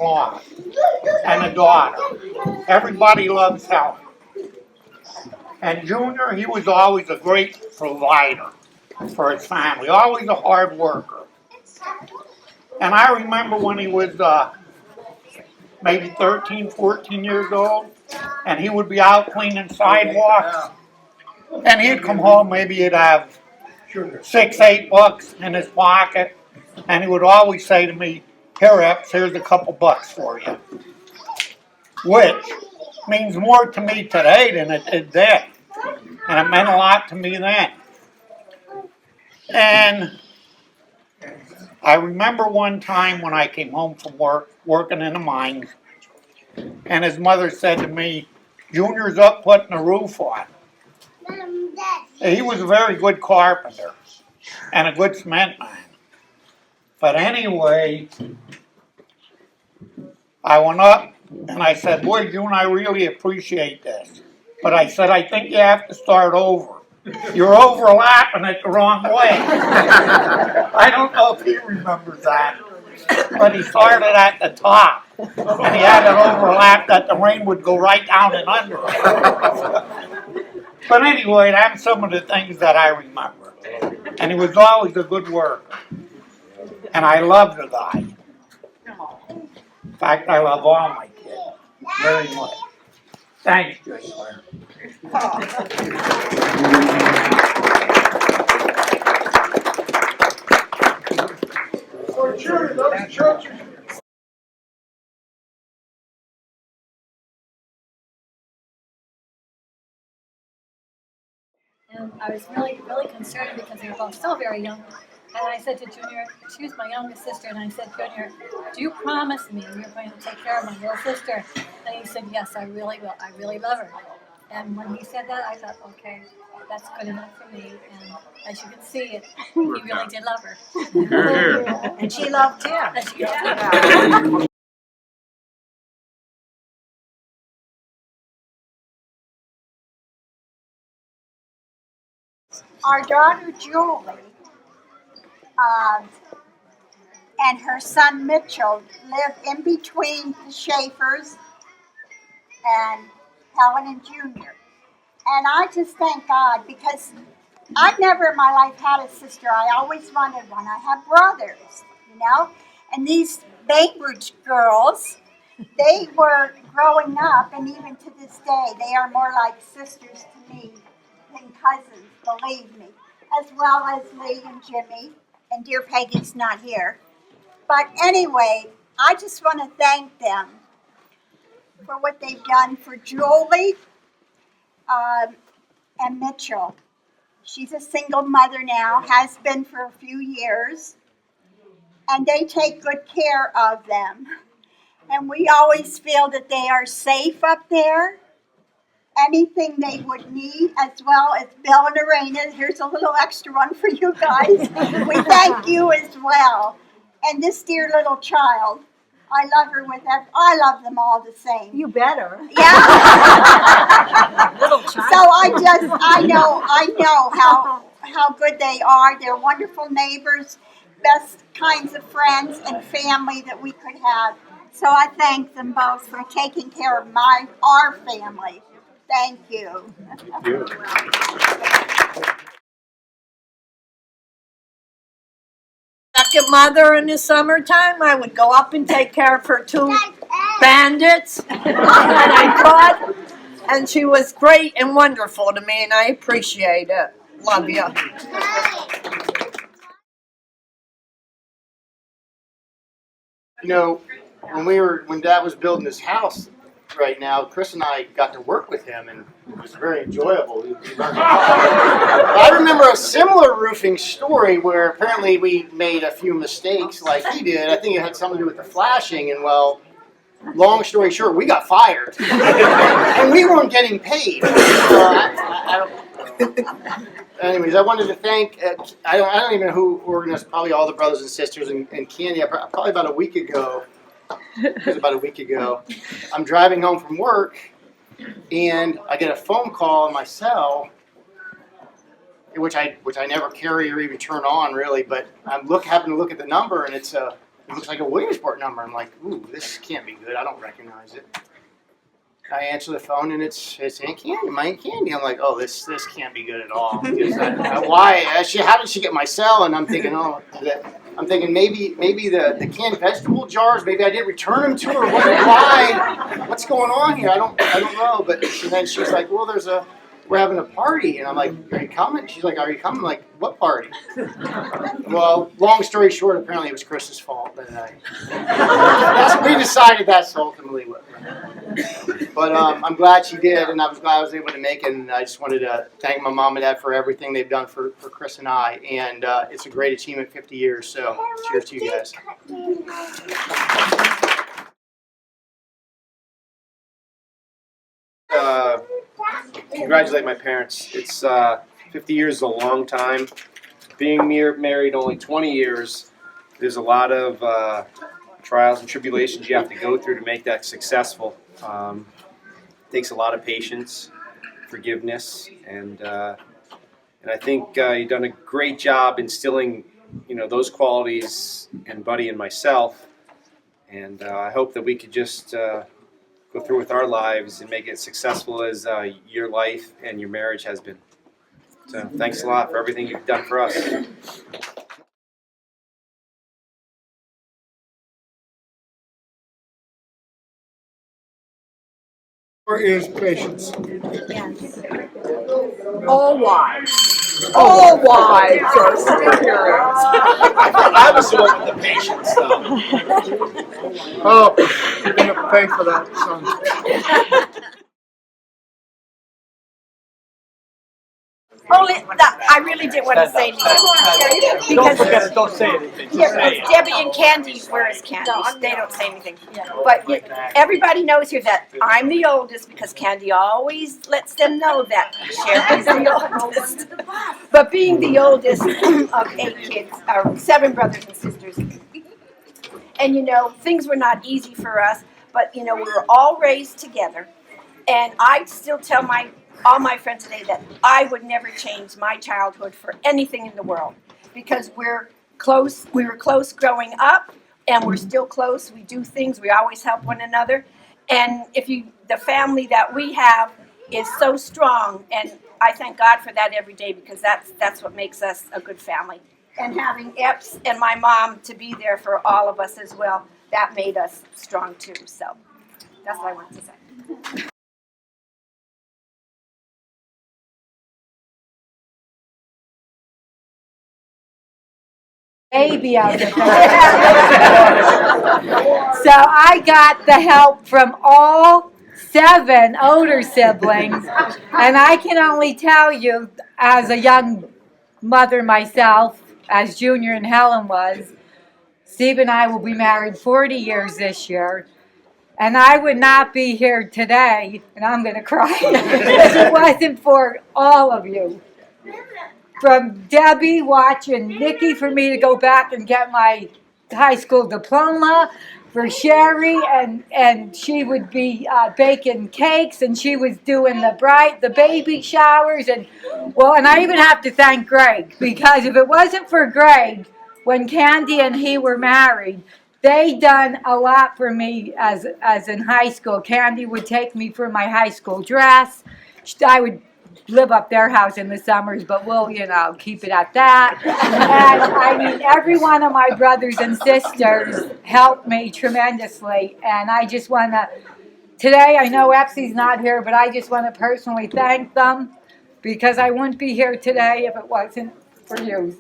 law and a daughter. Everybody loves Helen. And Junior, he was always a great provider for his family, always a hard worker. And I remember when he was maybe 13, 14 years old, and he would be out cleaning sidewalks, and he'd come home, maybe he'd have $6, $8 in his pocket, and he would always say to me, "Here, Epps, here's a couple bucks for you," which means more to me today than it did then, and it meant a lot to me then. And I remember one time when I came home from work, working in the mines, and his mother said to me, "Junior's up putting the roof on." He was a very good carpenter and a good cement man. But anyway, I went up and I said, "Boy, June, I really appreciate this. But I said, I think you have to start over. You're overlapping it the wrong way." I don't know if he remembers that, but he started at the top, and he had it overlapped that the rain would go right down and under it. But anyway, that's some of the things that I remember. And he was always a good worker. And I love the guy. In fact, I love all my kids very much. Thanks, Junior. For sure, those churches. And I was really, really concerned because they were both still very young. And I said to Junior, she was my youngest sister, and I said, "Junior, do you promise me you're going to take care of my little sister?" And he said, "Yes, I really will. I really love her." And when he said that, I thought, okay, that's good enough for me. And as you can see, he really did love her. And she loved him. And she loved him. Our daughter Julie and her son Mitchell live in between the Schaefers and Helen and Junior. And I just thank God because I've never in my life had a sister. I always wanted one. I have brothers, you know. And these Bainbridge girls, they were growing up, and even to this day, they are more like sisters to me than cousins, believe me. As well as Lee and Jimmy, and dear Peggy's not here. But anyway, I just want to thank them for what they've done for Julie and Mitchell. She's a single mother now, has been for a few years, and they take good care of them. And we always feel that they are safe up there. Anything they would need, as well as Bill and Arena. Here's a little extra one for you guys. We thank you as well. And this dear little child, I love her with that. I love them all the same. You better. Yeah. Little child. So I know how good they are. They're wonderful neighbors, best kinds of friends and family that we could have. So I thank them both for taking care of our family. Thank you. Thank you. Second mother in the summertime, I would go up and take care of her two bandits that I caught. And she was great and wonderful to me, and I appreciate it. Love you. You know, when Dad was building this house right now, Chris and I got to work with him, and it was very enjoyable. We learned a lot. I remember a similar roofing story where apparently we made a few mistakes like he did. I think it had something to do with the flashing, and well, long story short, we got fired. And we weren't getting paid. Anyways, I wanted to thank, I don't even know who organized, probably all the brothers and sisters and Candy, probably about a week ago. It was about a week ago. I'm driving home from work, and I get a phone call on my cell, which I never carry or even turn on really. But I happen to look at the number, and it's a it looks like a Williamsport number. I'm like, ooh, this can't be good. I don't recognize it. I answer the phone and it's Aunt Candy, my Aunt Candy. I'm like, oh, this can't be good at all. Because how did she get my cell? And I'm thinking, maybe the canned vegetable jars. Maybe I didn't return them to her. Why? What's going on here? I don't know. But then she's like, well, we're having a party, and I'm like, are you coming? She's like, are you coming? I'm like, what party? Well, long story short, apparently it was Chris's fault. But we decided that's ultimately what. But I'm glad she did, and I was glad I was able to make it. And I just wanted to thank my mom and dad for everything they've done for Chris and I. And it's a great achievement, 50 years. So cheers to you guys. Congratulate my parents. It's 50 years is a long time. Being married only 20 years, there's a lot of trials and tribulations you have to go through to make that successful. Takes a lot of patience, forgiveness, and I think you've done a great job instilling, those qualities in Buddy and myself. And I hope that we could just go through with our lives and make it successful as your life and your marriage has been. So thanks a lot for everything you've done for us. Is patience. All wives are superior. I was the one with the patience, though. Oh, you're gonna pay for that, son. I really didn't want to say anything. Don't forget it, don't say anything. Just say it. Debbie and Candy, where's Candy? They don't say anything. But everybody knows here that I'm the oldest because Candy always lets them know that Sherry's the oldest. But being the oldest of 8 kids, or 7 brothers and sisters, and things were not easy for us, but we were all raised together. And I still tell all my friends today that I would never change my childhood for anything in the world, because we're close. We were close growing up, and we're still close. We do things. We always help one another, and the family that we have is so strong, and I thank God for that every day, because that's what makes us a good family. And having Epps and my mom to be there for all of us as well, that made us strong too. So that's what I wanted to say. Baby of the family. So I got the help from all 7 older siblings, and I can only tell you, as a young mother myself, as Junior and Helen was, Steve and I will be married 40 years this year, and I would not be here today, and I'm going to cry, if it wasn't for all of you. From Debbie watching Nikki for me to go back and get my high school diploma, for Sherry, and she would be baking cakes, and she was doing the baby showers, and I even have to thank Greg, because if it wasn't for Greg, when Candy and he were married, they done a lot for me as in high school. Candy would take me for my high school dress. I would live up their house in the summers, but we'll, keep it at that. And every one of my brothers and sisters helped me tremendously. And I just want to, today, I know Epsy's not here, but I just want to personally thank them, because I wouldn't be here today if it wasn't for you.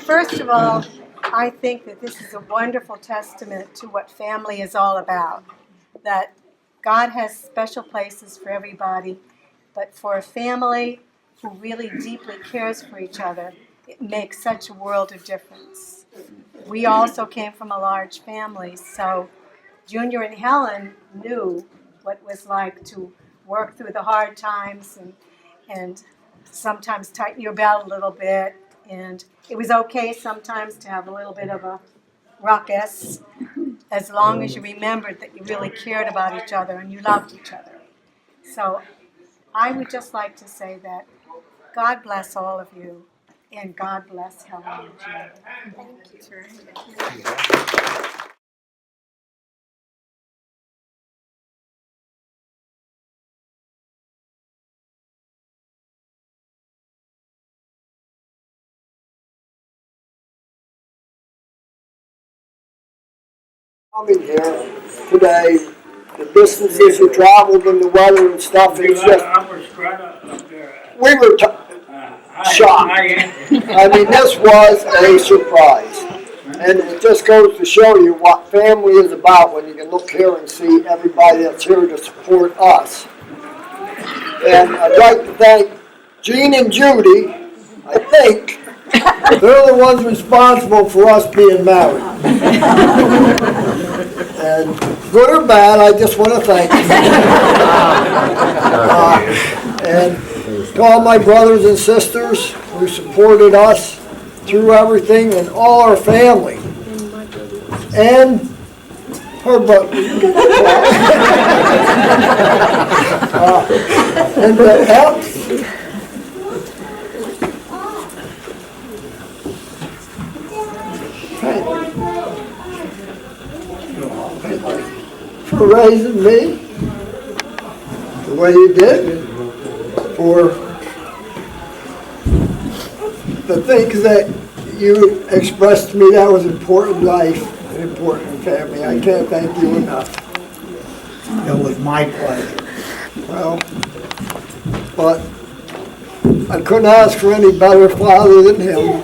First of all, I think that this is a wonderful testament to what family is all about. That God has special places for everybody, but for a family who really deeply cares for each other, it makes such a world of difference. We also came from a large family, so Junior and Helen knew what it was like to work through the hard times and sometimes tighten your belt a little bit. And it was okay sometimes to have a little bit of a ruckus, as long as you remembered that you really cared about each other and you loved each other. So I would just like to say that God bless all of you, and God bless Helen and June. Coming here today, the distances you traveled and the weather and stuff, it's just, we were shocked. I mean, this was a surprise. And it just goes to show you what family is about when you can look here and see everybody that's here to support us. And I'd like to thank Gene and Judy. I think they're the ones responsible for us being married. And good or bad, I just want to thank you. And to all my brothers and sisters who supported us through everything, and all our family. And her brother. And the help. For raising me the way you did, for the things that you expressed to me that was important in life and important in family. I can't thank you enough. It was my pleasure. Well, but I couldn't ask for any better father than him.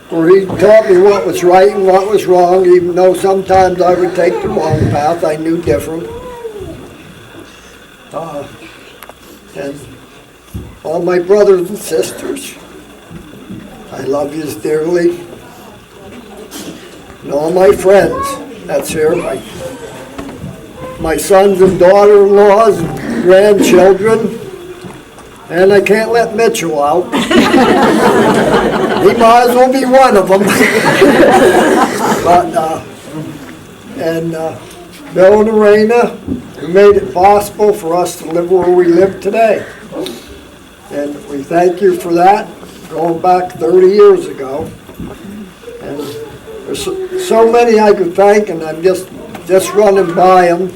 For he taught me what was right and what was wrong, even though sometimes I would take the wrong path. I knew different. And all my brothers and sisters, I love you dearly. And all my friends that's here, my sons and daughter-in-laws and grandchildren. And I can't let Mitchell out. He might as well be one of them. But, Bill and Lorena, who made it possible for us to live where we live today. And we thank you for that, going back 30 years ago. And there's so many I could thank, and I'm just running by them.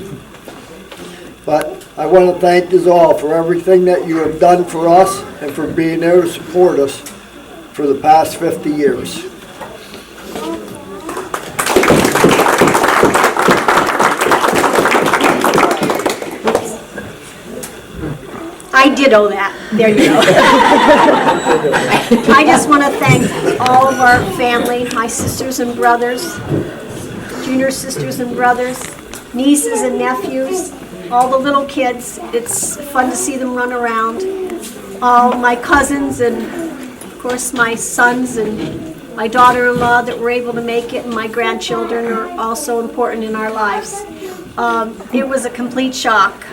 But I want to thank you all for everything that you have done for us and for being there to support us for the past 50 years. I ditto that. There you go. I just want to thank all of our family, my sisters and brothers, junior sisters and brothers, nieces and nephews, all the little kids. It's fun to see them run around. All my cousins and, of course, my sons and my daughter-in-law that were able to make it, and my grandchildren are also important in our lives. It was a complete shock.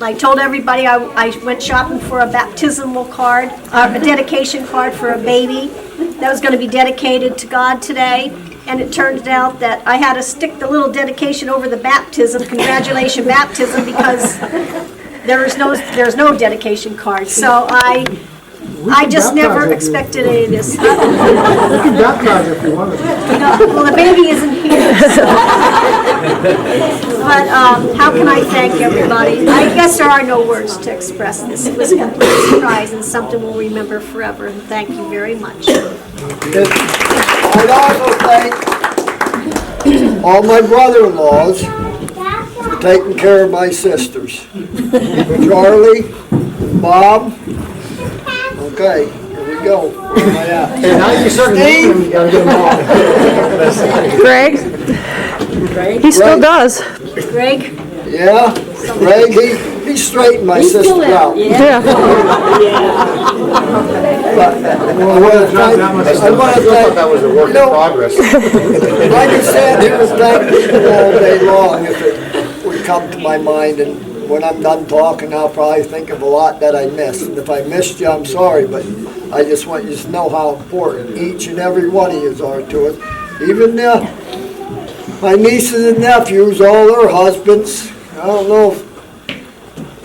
I told everybody I went shopping for a baptismal card, a dedication card for a baby that was going to be dedicated to God today. And it turned out that I had to stick the little dedication over the baptism, congratulations baptism, because there's no dedication card. So I just never expected any of this. You can baptize if you want to. Well, the baby isn't here. So. But how can I thank everybody? I guess there are no words to express this. It was a complete surprise and something we'll remember forever. And thank you very much. I'd also thank all my brother-in-laws for taking care of my sisters. Charlie, Bob. Okay, here we go. Where am I at? And now you start naming, you gotta get them all. Greg? He still does. Greg? Yeah, Greg, he straightened my sister out. Yeah. But I want to thank, I thought that was a work in progress. Like I said, it was thank people all day long if it would come to my mind, and when I'm done talking, I'll probably think of a lot that I missed. And if I missed you, I'm sorry, but I just want you to know how important each and every one of you are to us. Even My nieces and nephews, all their husbands. I don't know if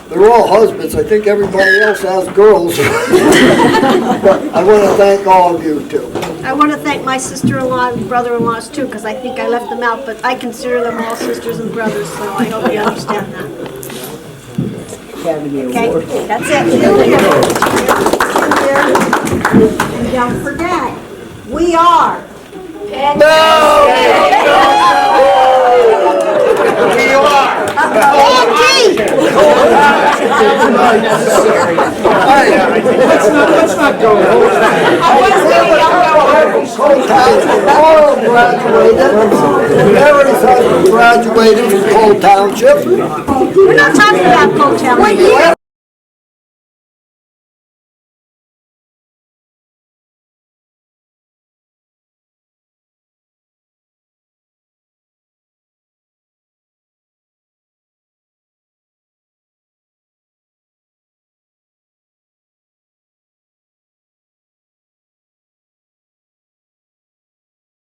they're all husbands. I think everybody else has girls. But I want to thank all of you too. I want to thank my sister-in-law and brother-in-laws too, because I think I left them out, but I consider them all sisters and brothers, so I hope you understand that. Okay, that's it. And don't forget, we are. Let's not go. All graduated. Mary's husband graduated from Cole Township. We're not talking about Cole Township. What year?